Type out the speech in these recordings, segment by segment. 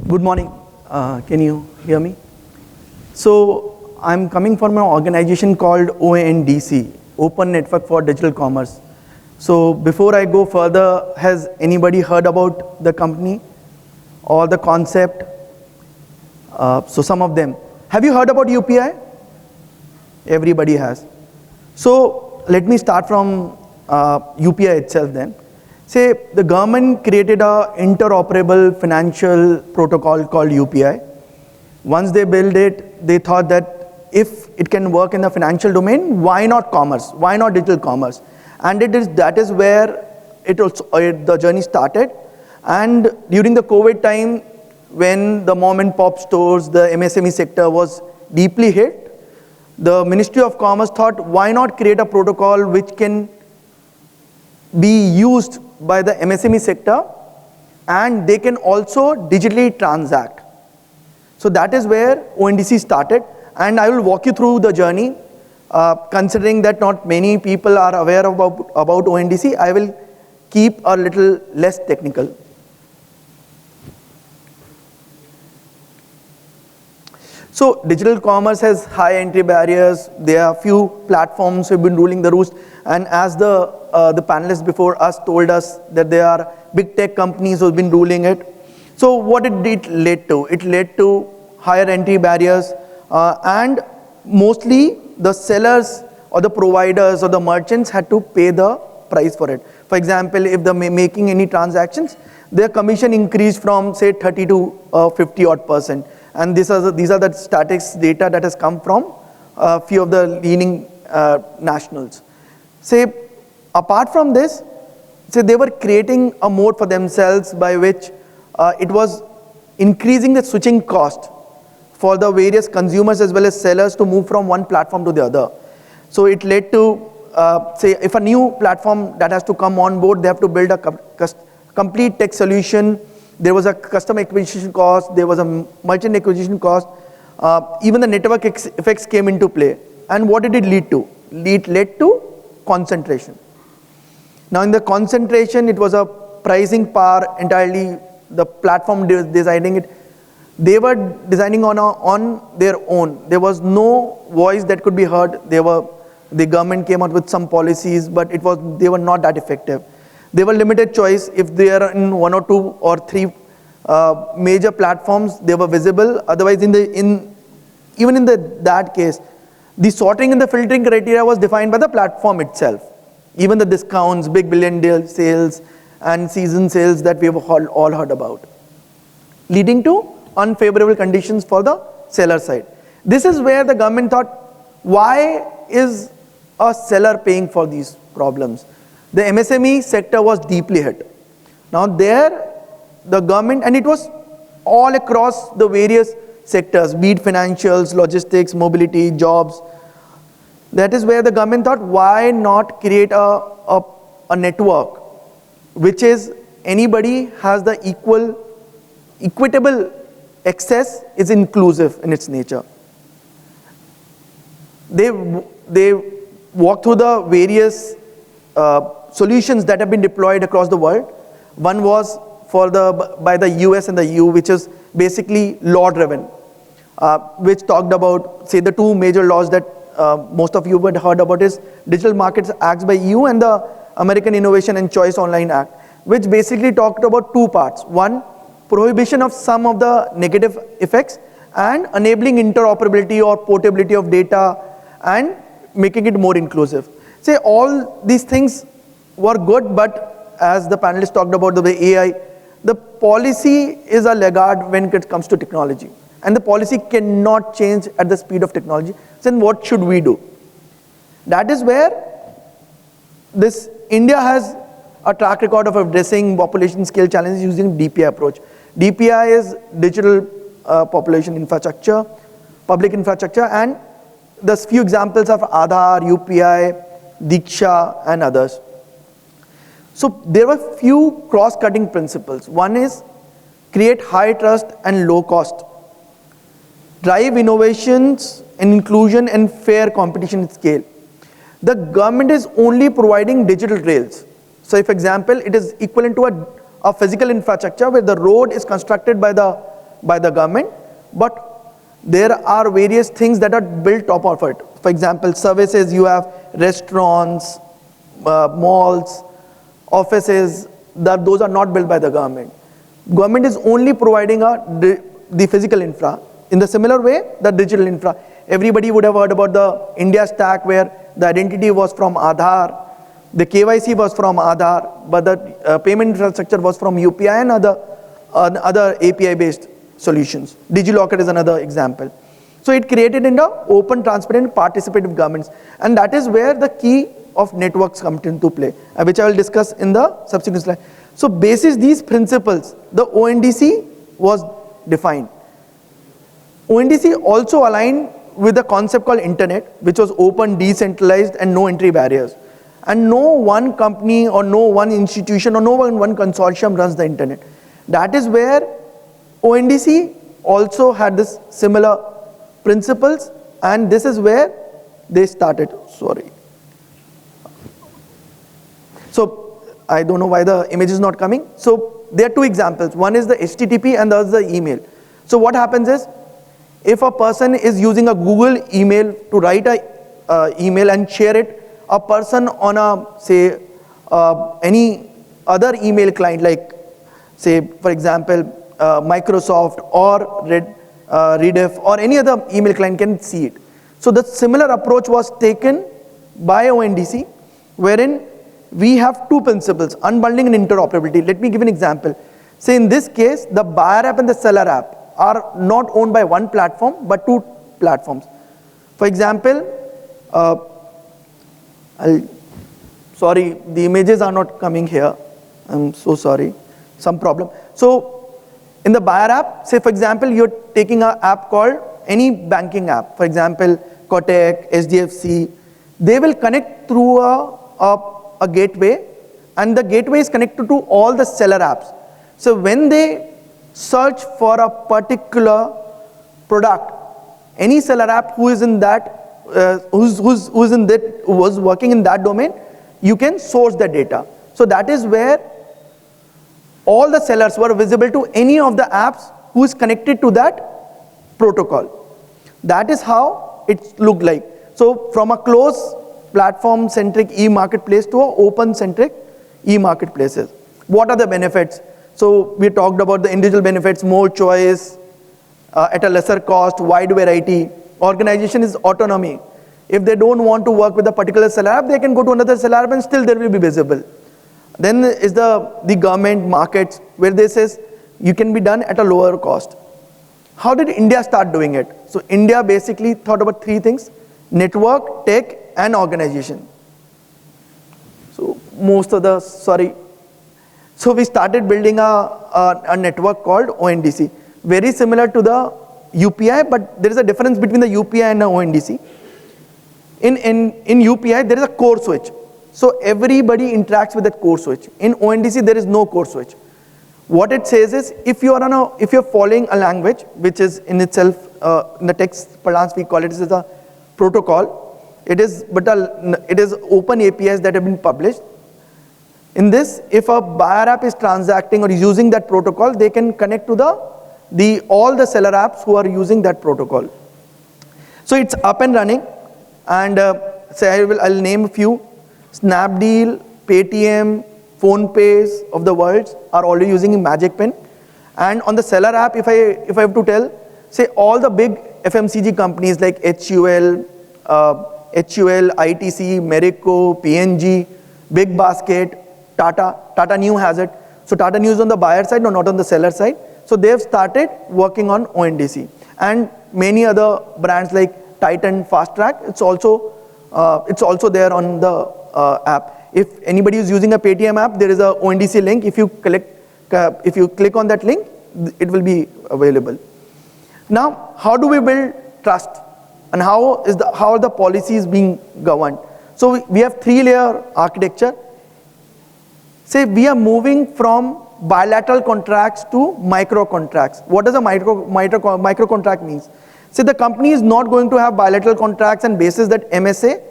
Good morning. Can you hear me? So I'm coming from an organization called ONDC, Open Network for Digital Commerce. So before I go further, has anybody heard about the company or the concept? So some of them. Have you heard about UPI? Everybody has. So let me start from UPI itself then. Say the government created a interoperable financial protocol called UPI. Once they built it, they thought that if it can work in the financial domain, why not commerce? Why not digital commerce? And that is where the journey started. And during the COVID time, when the mom and pop stores, the MSME sector was deeply hit, the Ministry of Commerce thought, why not create a protocol which can be used by the MSME sector and they can also digitally transact. So that is where ONDC started, and I will walk you through the journey. Considering that not many people are aware about ONDC, I will keep a little less technical. So digital commerce has high entry barriers. There are few platforms who have been ruling the roost, and as the panelists before us told us that there are big tech companies who have been ruling it. So what did it lead to? It led to higher entry barriers, and mostly the sellers or the providers or the merchants had to pay the price for it. For example, if they're making any transactions, their commission increased from say 30 to 50%. And these are the statistics data that has come from a few of the leading nationals. Say, apart from this, say they were creating a mode for themselves by which it was increasing the switching cost for the various consumers as well as sellers to move from one platform to the other. So it led to, say, if a new platform that has to come on board, they have to build a complete tech solution. There was a customer acquisition cost, there was a merchant acquisition cost, even the network effects came into play. And what did it lead to? It led to concentration. Now in the concentration, it was a pricing power entirely, the platform designing it. They were designing on their own. There was no voice that could be heard. The government came out with some policies, but they were not that effective. They were limited choice. If they are in one or two or three major platforms, they were visible. Otherwise, even in that case, the sorting and the filtering criteria was defined by the platform itself. Even the discounts, big billion deal sales, and season sales that we have all heard about, leading to unfavorable conditions for the seller side. This is where the government thought, why is a seller paying for these problems? The MSME sector was deeply hit. Now there, the government, and it was all across the various sectors, be it financials, logistics, mobility, jobs. That is where the government thought, why not create a network which is anybody has the equitable access, is inclusive in its nature. They walked through the various solutions that have been deployed across the world. One was by the US and the EU, which is basically law-driven, which talked about, say, the two major laws that most of you would have heard about is Digital Markets Act by EU and the American Innovation and Choice Online Act, which basically talked about two parts. One, prohibition of some of the negative effects and enabling interoperability or portability of data and making it more inclusive. Say all these things were good, but as the panelists talked about the AI, the policy is a laggard when it comes to technology. And the policy cannot change at the speed of technology. Then what should we do? That is where India has a track record of addressing population scale challenges using DPI approach. DPI is digital population infrastructure, public infrastructure, and there's few examples of Aadhaar, UPI, Diksha, and others. So there were few cross-cutting principles. One is create high trust and low cost, drive innovations and inclusion and fair competition at scale. The government is only providing digital rails. So if, for example, it is equivalent to a physical infrastructure where the road is constructed by the by the government, but there are various things that are built top of it. For example, services, you have restaurants, malls, offices, those are not built by the government. Government is only providing the physical infra. In the similar way, the digital infra. Everybody would have heard about the India stack where the identity was from Aadhaar, the KYC was from Aadhaar, but the payment infrastructure was from UPI and other API-based solutions. DigiLocker is another example. So it created in the open, transparent, participative governments. And that is where the key of networks comes into play, which I will discuss in the subsequent slide. So basis these principles, the ONDC was defined. ONDC also aligned with the concept called internet, which was open, decentralized, and no entry barriers. And no one company or no one institution or no one consortium runs the internet. That is where ONDC also had this similar principles, and this is where they started. Sorry. So I don't know why the image is not coming. So there are two examples. One is the HTTP and the other is the email. So what happens is, if a person is using a Google email to write a email and share it, a person on a, say, any other email client, like, say, for example, Microsoft or Rediff or any other email client can see it. So the similar approach was taken by ONDC, wherein we have two principles, unbundling and interoperability. Let me give an example. Say in this case, the buyer app and the seller app are not owned by one platform, but two platforms. For example, sorry, the images are not coming here. I'm so sorry, some problem. So in the buyer app, say for example, you're taking an app called any banking app. For example, Kotak, SDFC, they will connect through a gateway, and the gateway is connected to all the seller apps. So when they search for a particular product, any seller app who is in that, who's working in that domain, you can source the data. So that is where all the sellers were visible to any of the apps who is connected to that protocol. That is how it looked like. So from a closed platform-centric e-marketplace to an open-centric e-marketplaces. What are the benefits? So we talked about the individual benefits, more choice, at a lesser cost, wide variety. Organization is autonomy. If they don't want to work with a particular seller app, they can go to another seller app and still they will be visible. Then is the government markets, where they says you can be done at a lower cost. How did India start doing it? So India basically thought about three things: network, tech, and organization. So So we started building a network called ONDC, very similar to the UPI, but there is a difference between the UPI and the ONDC. In UPI, there is a core switch. So everybody interacts with that core switch. In ONDC, there is no core switch. What it says is, if you're following a language, which is in itself, in the text parlance we call it as a protocol, it is open APIs that have been published. In this, if a buyer app is transacting or using that protocol, they can connect to all the seller apps who are using that protocol. So it's up and running, and I'll name a few. Snapdeal, Paytm, PhonePays of the world are already using Magic Pen. And on the seller app, if I have to tell, say all the big FMCG companies like HUL, ITC, Marico, PNG, Big Basket, Tata Neu has it. So Tata Neu is on the buyer side, no, not on the seller side. So they've started working on ONDC. And many other brands like Titan, Fast Track, it's also there on the app. If anybody is using a Paytm app, there is a ONDC link. If you click on that link, it will be available. Now, how do we build trust? And how are the policies being governed? So we have 3-layer architecture. Say we are moving from bilateral contracts to micro contracts. What does a micro contract means? Say the company is not going to have bilateral contracts and basis that MSA,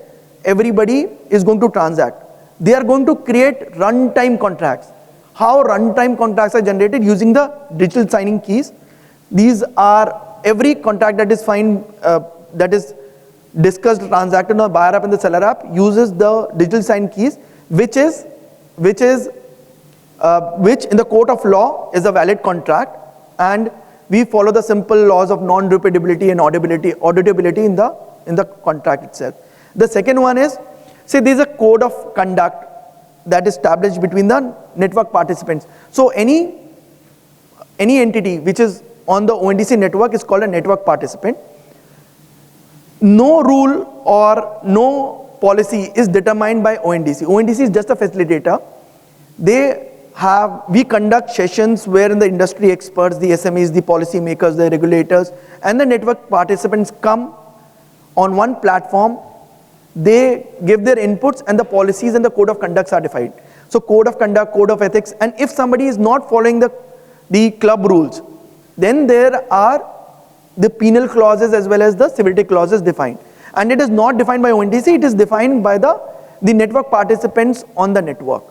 everybody is going to transact. They are going to create runtime contracts. How runtime contracts are generated? Using the digital signing keys. These are every contract that is that is discussed, transacted on the buyer app and the seller app uses the digital sign keys, which in the court of law is a valid contract, and we follow the simple laws of non-repeatability and auditability in the contract itself. The second one is, say there is a code of conduct that is established between the network participants. So any entity which is on the ONDC network is called a network participant. No rule or no policy is determined by ONDC. ONDC is just a facilitator. We conduct sessions wherein the industry experts, the SMEs, the policy makers, the regulators, and the network participants come on one platform. They give their inputs and the policies and the code of conducts are defined. So code of conduct, code of ethics, and if somebody is not following the club rules, then there are the penal clauses as well as the civility clauses defined. And it is not defined by ONDC, it is defined by the network participants on the network.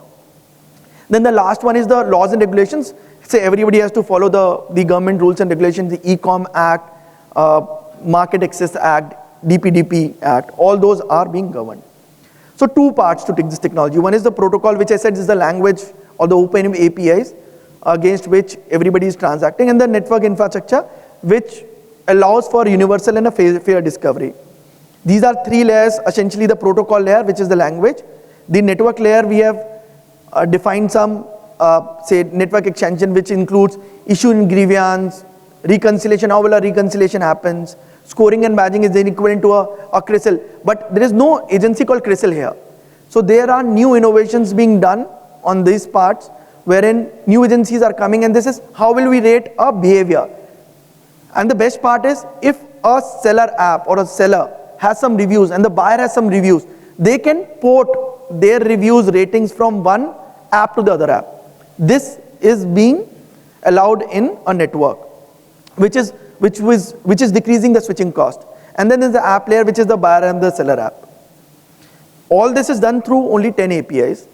Then the last one is the laws and regulations. Say everybody has to follow the government rules and regulations, the E-Com Act, Market Access Act, DPDP Act, all those are being governed. So two parts to take this technology. One is the protocol, which I said is the language or the open APIs against which everybody is transacting, and the network infrastructure, which allows for universal and a fair discovery. These are three layers, essentially the protocol layer, which is the language. The network layer, we have defined some, say, network extension, which includes issue and grievance, reconciliation, how will a reconciliation happens, scoring and badging is then equivalent to a CRISIL, but there is no agency called CRISIL here. So there are new innovations being done on these parts, wherein new agencies are coming, and this is how will we rate a behavior. And the best part is, if a seller app or a seller has some reviews and the buyer has some reviews, they can port their reviews ratings from one app to the other app. This is being allowed in a network, which is decreasing the switching cost. And then there's the app layer, which is the buyer and the seller app. All this is done through only 10 APIs,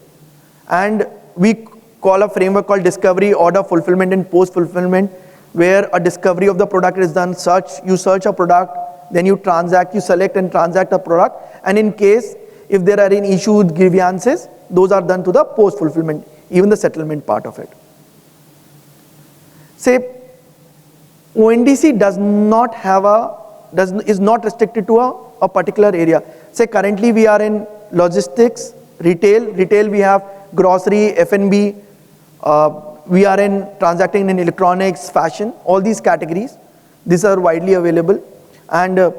and we call a framework called discovery, order, fulfillment, and post-fulfillment, where a discovery of the product is done. You search a product, then you transact, you select and transact a product, and in case if there are any issues, grievances, those are done to the post-fulfillment, even the settlement part of it. Say, ONDC is not restricted to a particular area. Say currently we are in logistics, retail we have grocery, F&B, we are in transacting in electronics, fashion, all these categories. These are widely available. And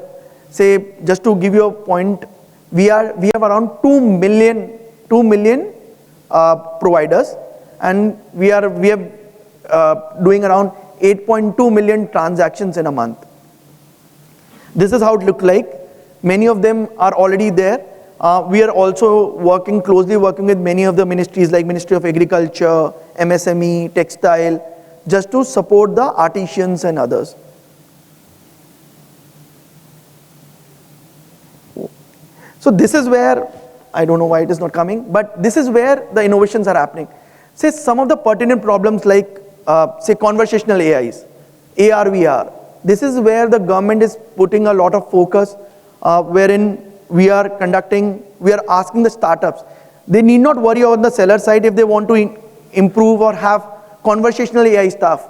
say, just to give you a point, we have around 2 million providers, and we are doing around 8.2 million transactions in a month. This is how it looks like. Many of them are already there. We are also closely working with many of the ministries like Ministry of Agriculture, MSME, Textile, just to support the artisans and others. So this is where, I don't know why it is not coming, but this is where the innovations are happening. Say some of the pertinent problems like, say conversational AIs, AR, VR. This is where the government is putting a lot of focus, wherein we are asking the startups. They need not worry on the seller side if they want to improve or have conversational AI stuff,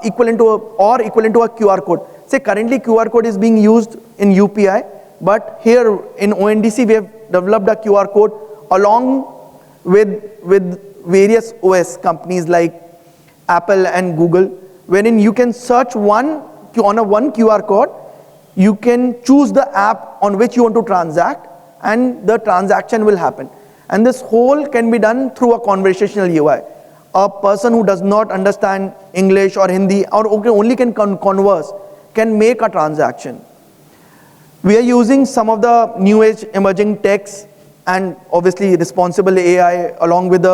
equivalent to a QR code. Say currently QR code is being used in UPI, but here in ONDC we have developed a QR code along with various OS companies like Apple and Google, wherein you can search on a one QR code, you can choose the app on which you want to transact, and the transaction will happen. And this whole can be done through a conversational UI. A person who does not understand English or Hindi or only can converse can make a transaction. We are using some of the new age emerging techs and obviously responsible AI along with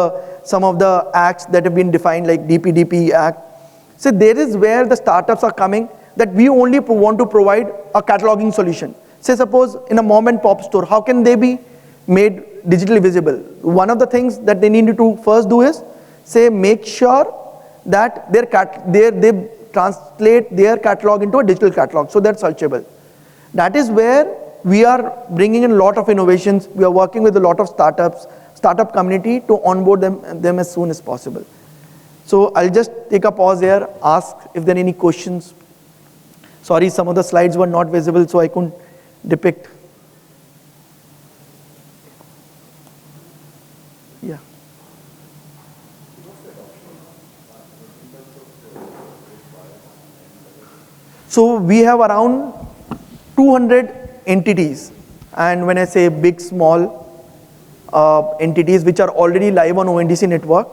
some of the acts that have been defined like DPDP Act. So there is where the startups are coming, that we only want to provide a cataloging solution. Say suppose in a mom and pop store, how can they be made digitally visible? One of the things that they need to first do is, say, make sure that they translate their catalog into a digital catalog, so they're searchable. That is where we are bringing in a lot of innovations. We are working with a lot of startup community to onboard them as soon as possible. So I'll just take a pause here, ask if there are any questions. Sorry, some of the slides were not visible, so I couldn't depict. Yeah. So we have around 200 entities, and when I say big, small entities which are already live on ONDC network,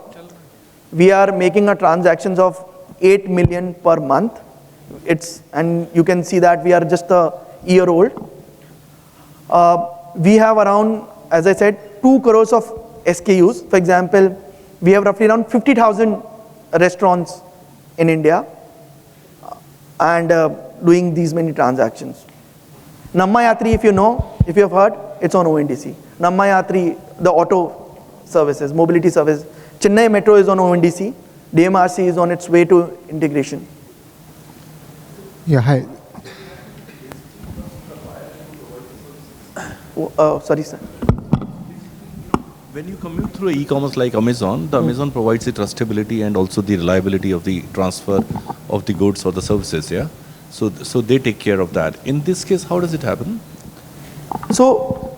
we are making a transactions of 8 million per month. And you can see that we are just a year old. We have around, as I said, 2 crores of SKUs. For example, we have roughly around 50,000 restaurants in India and doing these many transactions. Nammayatri, if you know, if you have heard, it's on ONDC. Nammayatri, the auto services, mobility service. Chennai Metro is on ONDC. DMRC is on its way to integration. Yeah, hi. Sorry, sir. When you commute through e-commerce like Amazon, the Amazon provides the trustability and also the reliability of the transfer of the goods or the services, yeah? So they take care of that. In this case, how does it happen? So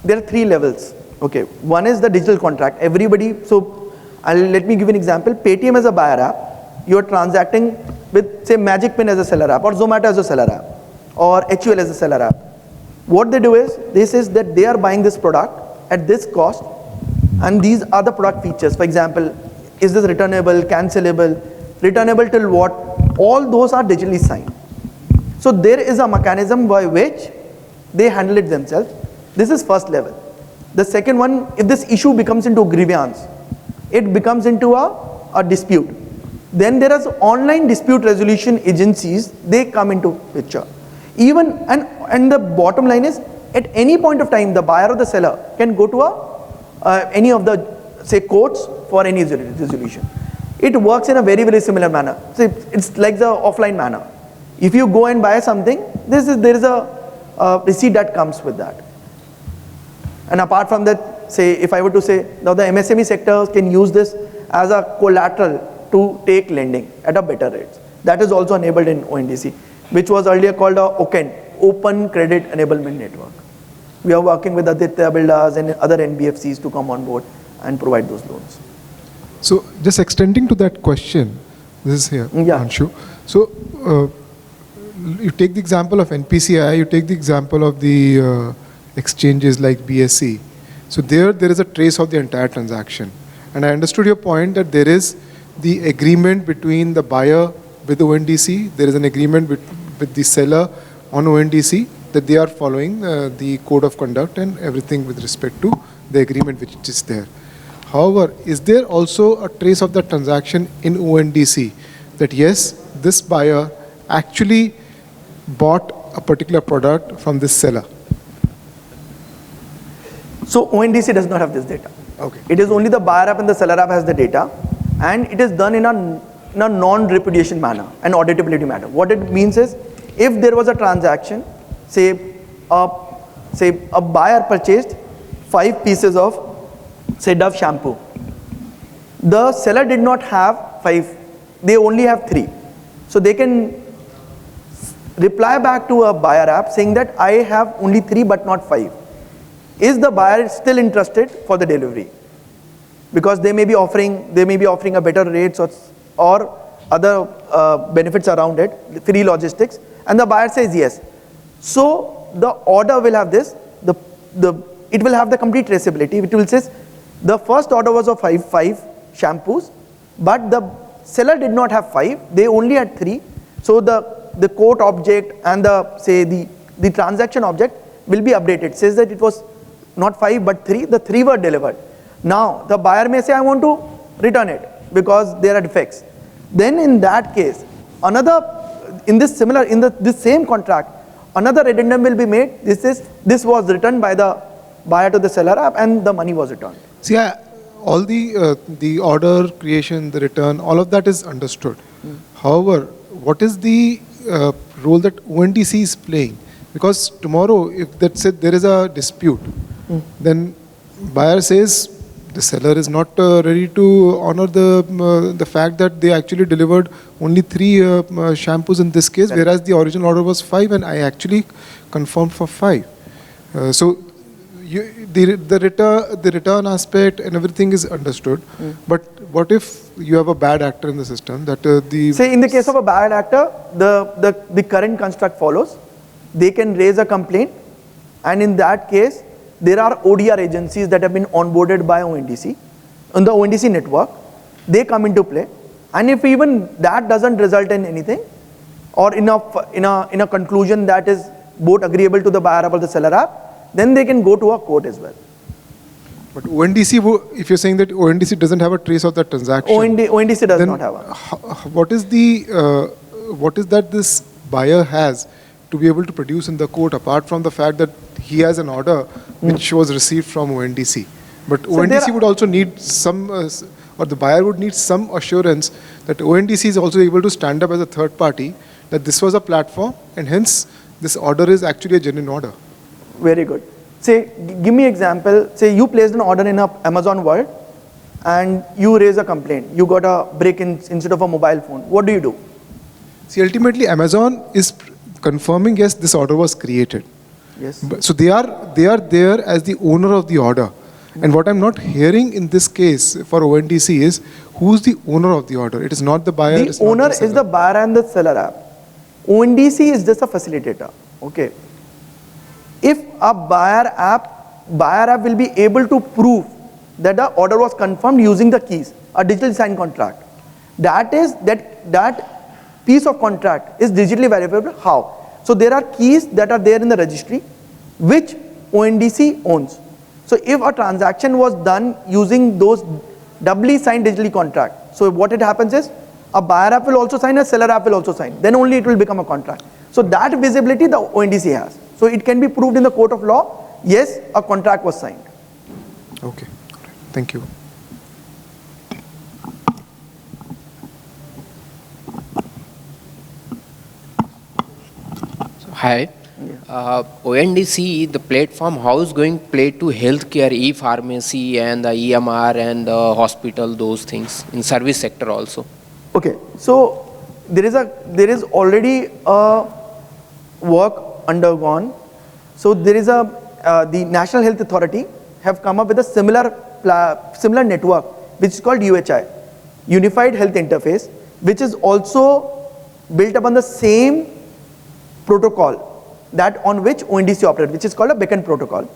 there are 3 levels. Okay, one is the digital contract. Everybody, so let me give you an example. Paytm as a buyer app, you are transacting with, say, Magic Pin as a seller app, or Zomato as a seller app, or HUL as a seller app. What they do is, this is that they are buying this product at this cost, and these are the product features. For example, is this returnable, cancelable, returnable till what? All those are digitally signed. So there is a mechanism by which they handle it themselves. This is first level. The second one, if this issue becomes into grievance, it becomes into a dispute. Then there is online dispute resolution agencies, they come into picture. Even, and the bottom line is, at any point of time, the buyer or the seller can go to any of the, say, courts for any resolution. It works in a very, very similar manner. So it's like the offline manner. If you go and buy something, there is a receipt that comes with that. And apart from that, say, if I were to say, now the MSME sector can use this as a collateral to take lending at a better rate. That is also enabled in ONDC, which was earlier called a OCEN, Open Credit Enablement Network. We are working with Aditya Builders and other NBFCs to come on board and provide those loans. So just extending to that question, this is here, Anshu. So you take the example of NPCI, you take the example of the exchanges like BSE. So there is a trace of the entire transaction. And I understood your point that there is the agreement between the buyer with ONDC, there is an agreement with the seller on ONDC that they are following the code of conduct and everything with respect to the agreement which is there. However, is there also a trace of the transaction in ONDC that yes, this buyer actually bought a particular product from this seller? So ONDC does not have this data. Okay. It is only the buyer app and the seller app has the data, and it is done in a non-repudiation manner, an auditability manner. What it means is, if there was a transaction, say a buyer purchased 5 pieces of, say, Dove shampoo. The seller did not have 5, they only have 3. So they can reply back to a buyer app saying that I have only 3 but not 5. Is the buyer still interested for the delivery? Because they may be offering a better rates or other benefits around it, free logistics, and the buyer says yes. So the order will have this, it will have the complete traceability. It will say the first order was of 5 shampoos, but the seller did not have 5, they only had 3. So the quote object and the transaction object will be updated. It says that it was not 5 but 3, the 3 were delivered. Now the buyer may say I want to return it because there are defects. Then in that case, this same contract, another addendum will be made. This was returned by the buyer to the seller app and the money was returned. See, all the order creation, the return, all of that is understood. However, what is the role that ONDC is playing? Because tomorrow, if that's it, there is a dispute, then buyer says the seller is not ready to honor the fact that they actually delivered only 3 shampoos in this case, whereas the original order was 5, and I actually confirmed for 5. So the return aspect and everything is understood, but what if you have a bad actor in the system that Say in the case of a bad actor, the current construct follows. They can raise a complaint, and in that case, there are ODR agencies that have been onboarded by ONDC on the ONDC network. They come into play, and if even that doesn't result in anything, or in a conclusion that is both agreeable to the buyer app or the seller app, then they can go to a court as well. But ONDC, if you're saying that ONDC doesn't have a trace of that transaction, ONDC does not have one. What is that this buyer has to be able to produce in the court, apart from the fact that he has an order which was received from ONDC? But ONDC would also need some, or the buyer would need some assurance that ONDC is also able to stand up as a third party, that this was a platform, and hence this order is actually a genuine order. Very good. Say, give me example. Say you placed an order in a Amazon world, and you raise a complaint. You got a break-in instead of a mobile phone. What do? See, ultimately, Amazon is confirming, yes, this order was created. Yes. So they are there as the owner of the order. And what I'm not hearing in this case for ONDC is who's the owner of the order. It is not the buyer. The owner is the buyer and the seller app. ONDC is just a facilitator. Okay. If a buyer app will be able to prove that the order was confirmed using the keys, a digital signed contract. That piece of contract is digitally verifiable. How? So there are keys that are there in the registry, which ONDC owns. So if a transaction was done using those doubly signed digitally contract, so what it happens is a buyer app will also sign, a seller app will also sign. Then only it will become a contract. So that visibility the ONDC has. So it can be proved in the court of law, yes, a contract was signed. Okay. Thank you. Hi. ONDC, the platform, how is going to play to healthcare, e-pharmacy and the EMR and the hospital, those things, in service sector also? Okay, so there is already a work undergone. So there is the National Health Authority have come up with a similar network, which is called UHI, Unified Health Interface, which is also built upon the same protocol that on which ONDC operates, which is called a beacon protocol.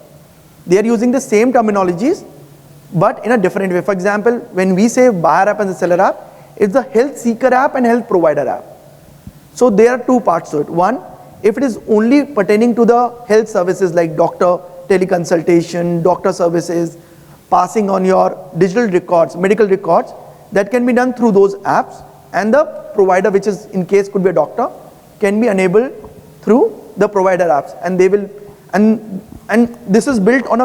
They are using the same terminologies, but in a different way. For example, when we say buyer app and the seller app, it's the health seeker app and health provider app. So there are two parts to it. One, if it is only pertaining to the health services like doctor teleconsultation, doctor services, passing on your digital records, medical records, that can be done through those apps, and the provider, which is in case could be a doctor, can be enabled through the provider apps, and they will, and this is built on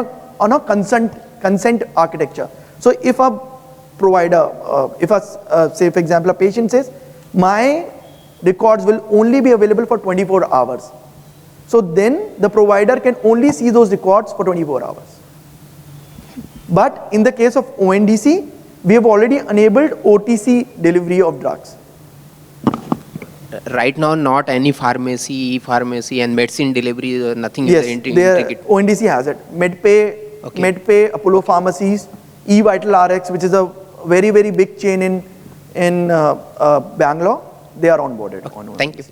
a consent architecture. So if a provider, say for example a patient says, my records will only be available for 24 hours. So then the provider can only see those records for 24 hours. But in the case of ONDC, we have already enabled OTC delivery of drugs. Right now, not any pharmacy, e-pharmacy and medicine delivery, nothing Yes, is integrated. ONDC has it. MedPay, Apollo Pharmacies, eVital RX, which is a very, very big chain in Bangalore, they are onboarded. Okay. Thank you.